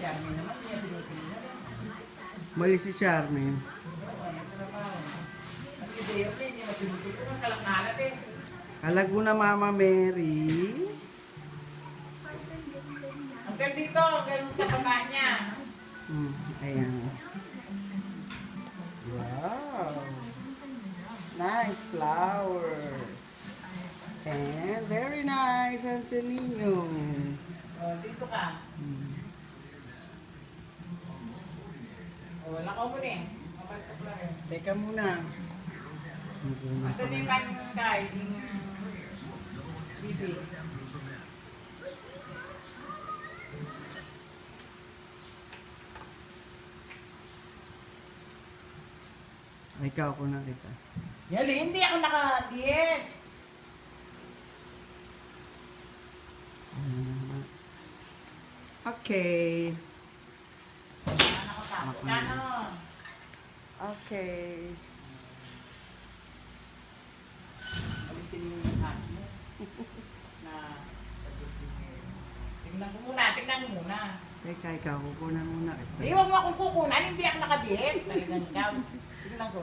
Charmin naman, niya tinitingnan. Mali si Charmin. Oo, nasa trabaho. Kasi Deo, hindi matulog ko ng kalakalat eh. Kalaguna Mama Mary. Hanggang dito, hanggang sa baba niya. Ayan. Wow. Nice flowers. And very nice, Antonino. Oh, dito ka. Oh, lakaw mo din. Mabalik ka rin. Teka muna. Ito din yung kay, yung bibi. Ay, ikaw ko na kita. Yali, hindi ako naka-DS. Okay. Nakapasok ka, no? Okay. Alisin mo yung hat mo. Na, tingnan ko muna, tingnan ko muna. Teka, ikaw kukunan muna kita. Eh, huwag mo akong kukunan, hindi ako naka-DS. Talagang ikaw. Tingnan ko.